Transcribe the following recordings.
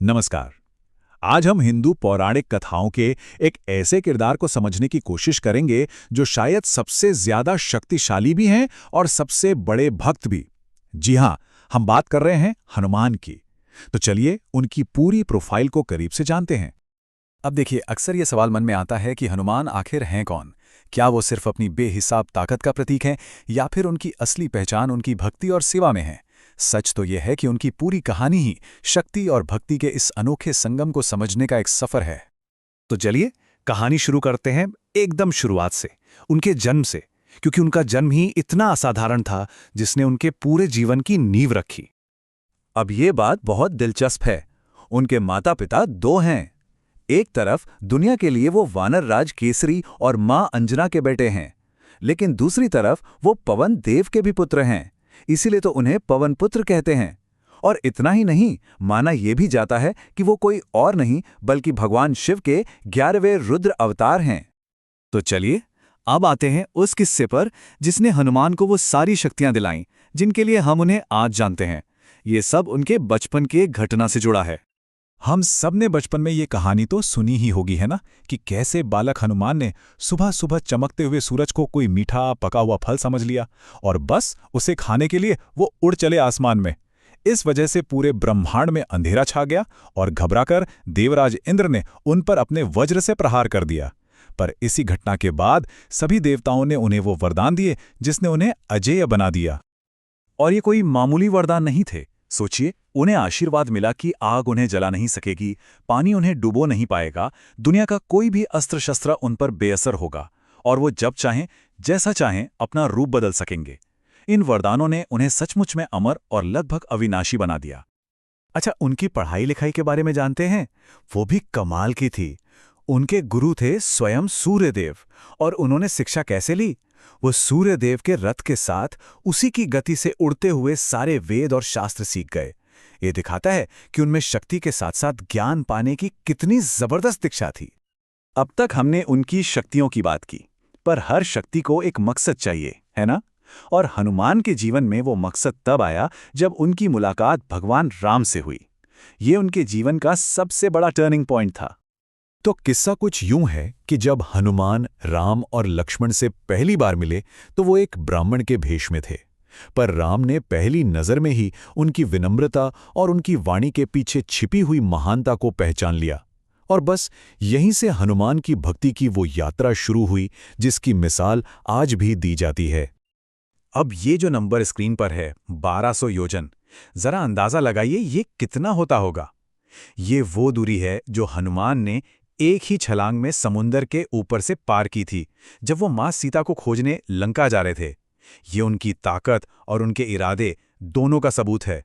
नमस्कार। आज हम हिंदू पौराणिक कथाओं के एक ऐसे किरदार को समझने की कोशिश करेंगे जो शायद सबसे ज्यादा शक्तिशाली भी हैं और सबसे बड़े भक्त भी। जी हाँ, हम बात कर रहे हैं हनुमान की। तो चलिए उनकी पूरी प्रोफाइल को करीब से जानते हैं। अब देखिए, अक्सर ये सवाल मन में आता है कि हनुमान आखिर हैं कौन? क्या वो सिर्फ अपनी बेहिसाब ताकत का प्रतीक हैं, या फिर उनकी असली पहचान उनकी भक्ति और सेवा में है? सच तो यह है कि उनकी पूरी कहानी ही शक्ति और भक्ति के इस अनोखे संगम को समझने का एक सफर है। तो चलिए कहानी शुरू करते हैं एकदम शुरुआत से, उनके जन्म से, क्योंकि उनका जन्म ही इतना असाधारण था जिसने उनके पूरे जीवन की नींव रखी। अब ये बात बहुत दिलचस्प है। उनके माता पिता दो हैं। एक तरफ दुनिया के लिए वो वानर राज केसरी और मां अंजना के बेटे हैं, लेकिन दूसरी तरफ वो पवन देव के भी पुत्र हैं। इसीलिए तो उन्हें पवन पुत्र कहते हैं। और इतना ही नहीं, माना यह भी जाता है कि वो कोई और नहीं बल्कि भगवान शिव के 11वें रुद्र अवतार हैं। तो चलिए अब आते हैं उस किस्से पर जिसने हनुमान को वो सारी शक्तियां दिलाईं जिनके लिए हम उन्हें आज जानते हैं। ये सब उनके बचपन की एक घटना से जुड़ा है। हम सब ने बचपन में ये कहानी तो सुनी ही होगी, है ना, कि कैसे बालक हनुमान ने सुबह सुबह चमकते हुए सूरज को कोई मीठा पका हुआ फल समझ लिया और बस उसे खाने के लिए वो उड़ चले आसमान में। इस वजह से पूरे ब्रह्मांड में अंधेरा छा गया और घबराकर देवराज इंद्र ने उन पर अपने वज्र से प्रहार कर दिया। पर इसी घटना के बाद सभी देवताओं ने उन्हें वो वरदान दिए जिसने उन्हें अजेय बना दिया। और ये कोई मामूली वरदान नहीं थे। सोचिए, उन्हें आशीर्वाद मिला कि आग उन्हें जला नहीं सकेगी, पानी उन्हें डुबो नहीं पाएगा, दुनिया का कोई भी अस्त्र शस्त्र उन पर बेअसर होगा और वो जब चाहें जैसा चाहें अपना रूप बदल सकेंगे। इन वरदानों ने उन्हें सचमुच में अमर और लगभग अविनाशी बना दिया। अच्छा, उनकी पढ़ाई लिखाई के बारे में जानते हैं? वो भी कमाल की थी। उनके गुरु थे स्वयं सूर्यदेव। और उन्होंने शिक्षा कैसे ली? वो सूर्यदेव के रथ के साथ उसी की गति से उड़ते हुए सारे वेद और शास्त्र सीख गए। ये दिखाता है कि उनमें शक्ति के साथ साथ ज्ञान पाने की कितनी जबरदस्त दीक्षा थी। अब तक हमने उनकी शक्तियों की बात की, पर हर शक्ति को एक मकसद चाहिए, है ना? और हनुमान के जीवन में वो मकसद तब आया जब उनकी मुलाकात भगवान राम से हुई। ये उनके जीवन का सबसे बड़ा टर्निंग पॉइंट था। तो किस्सा कुछ यूं है कि जब हनुमान राम और लक्ष्मण से पहली बार मिले तो वो एक ब्राह्मण के भेष में थे। पर राम ने पहली नजर में ही उनकी विनम्रता और उनकी वाणी के पीछे छिपी हुई महानता को पहचान लिया। और बस यहीं से हनुमान की भक्ति की वो यात्रा शुरू हुई जिसकी मिसाल आज भी दी जाती है। अब ये जो नंबर स्क्रीन पर है, 1200 योजन, जरा अंदाजा लगाइए ये कितना होता होगा। ये वो दूरी है जो हनुमान ने एक ही छलांग में समुंदर के ऊपर से पार की थी जब वो मां सीता को खोजने लंका जा रहे थे। ये उनकी ताकत और उनके इरादे दोनों का सबूत है।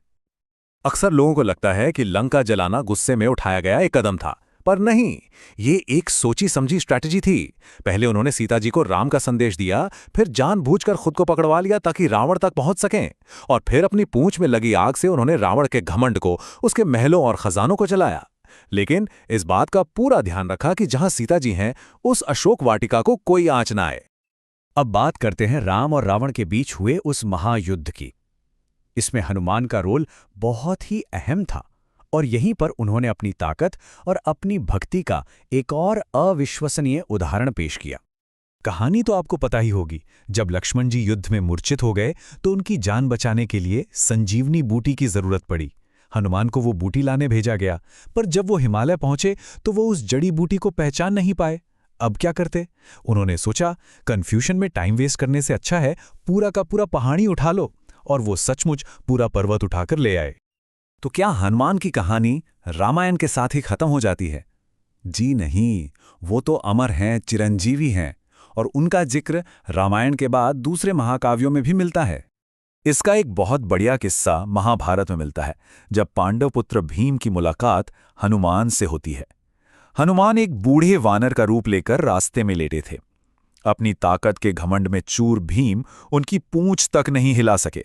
अक्सर लोगों को लगता है कि लंका जलाना गुस्से में उठाया गया एक कदम था, पर नहीं, ये एक सोची समझी स्ट्रैटेजी थी। पहले उन्होंने सीता जी को राम का संदेश दिया, फिर जानबूझकर खुद को पकड़वा लिया ताकि रावण तक पहुंच सकें, और फिर अपनी पूंछ में लगी आग से उन्होंने रावण के घमंड को, उसके महलों और खजानों को जलाया। लेकिन इस बात का पूरा ध्यान रखा कि जहां सीता जी हैं उस अशोक वाटिका को कोई आंच ना आए। अब बात करते हैं राम और रावण के बीच हुए उस महायुद्ध की। इसमें हनुमान का रोल बहुत ही अहम था और यहीं पर उन्होंने अपनी ताकत और अपनी भक्ति का एक और अविश्वसनीय उदाहरण पेश किया। कहानी तो आपको पता ही होगी। जब लक्ष्मण जी युद्ध में मूर्छित हो गए तो उनकी जान बचाने के लिए संजीवनी बूटी की जरूरत पड़ी। हनुमान को वो बूटी लाने भेजा गया, पर जब वो हिमालय पहुंचे तो वो उस जड़ी बूटी को पहचान नहीं पाए। अब क्या करते? उन्होंने सोचा, कन्फ्यूजन में टाइम वेस्ट करने से अच्छा है पूरा का पूरा पहाड़ी उठा लो, और वो सचमुच पूरा पर्वत उठाकर ले आए। तो क्या हनुमान की कहानी रामायण के साथ ही खत्म हो जाती है? जी नहीं, वो तो अमर हैं, चिरंजीवी हैं, और उनका जिक्र रामायण के बाद दूसरे महाकाव्यों में भी मिलता है। इसका एक बहुत बढ़िया किस्सा महाभारत में मिलता है, जब पांडव पुत्र भीम की मुलाकात हनुमान से होती है। हनुमान एक बूढ़े वानर का रूप लेकर रास्ते में लेटे थे। अपनी ताकत के घमंड में चूर भीम उनकी पूंछ तक नहीं हिला सके।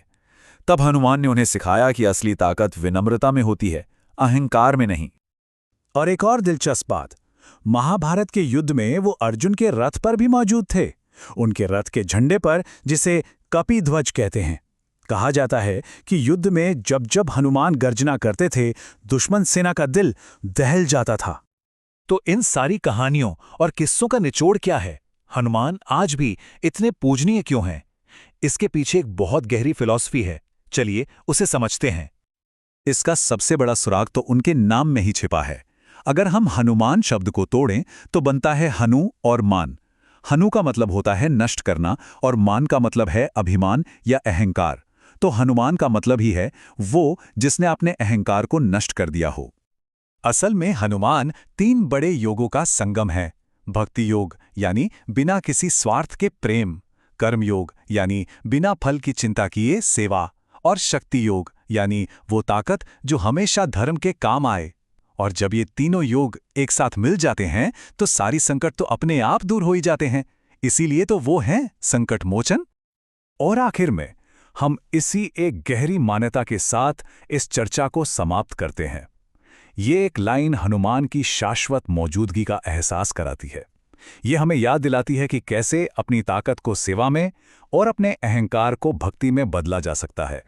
तब हनुमान ने उन्हें सिखाया कि असली ताकत विनम्रता में होती है, अहंकार में नहीं। और एक और दिलचस्प बात, महाभारत के युद्ध में वो अर्जुन के रथ पर भी मौजूद थे। उनके रथ के झंडे पर, जिसे कपिध्वज कहते हैं, कहा जाता है कि युद्ध में जब जब हनुमान गर्जना करते थे, दुश्मन सेना का दिल दहल जाता था। तो इन सारी कहानियों और किस्सों का निचोड़ क्या है? हनुमान आज भी इतने पूजनीय क्यों हैं? इसके पीछे एक बहुत गहरी फिलॉसफी है। चलिए उसे समझते हैं। इसका सबसे बड़ा सुराग तो उनके नाम में ही छिपा है। अगर हम हनुमान शब्द को तोड़ें तो बनता है हनु और मान। हनु का मतलब होता है नष्ट करना और मान का मतलब है अभिमान या अहंकार। तो हनुमान का मतलब ही है वो जिसने अपने अहंकार को नष्ट कर दिया हो। असल में हनुमान 3 बड़े योगों का संगम है। भक्ति योग यानी बिना किसी स्वार्थ के प्रेम, कर्म योग यानी बिना फल की चिंता किए सेवा, और शक्ति योग यानी वो ताकत जो हमेशा धर्म के काम आए। और जब ये तीनों योग एक साथ मिल जाते हैं तो सारी संकट तो अपने आप दूर हो ही जाते हैं। इसीलिए तो वो हैं संकट मोचन। और आखिर में हम इसी एक गहरी मान्यता के साथ इस चर्चा को समाप्त करते हैं। ये एक लाइन हनुमान की शाश्वत मौजूदगी का एहसास कराती है। ये हमें याद दिलाती है कि कैसे अपनी ताकत को सेवा में और अपने अहंकार को भक्ति में बदला जा सकता है।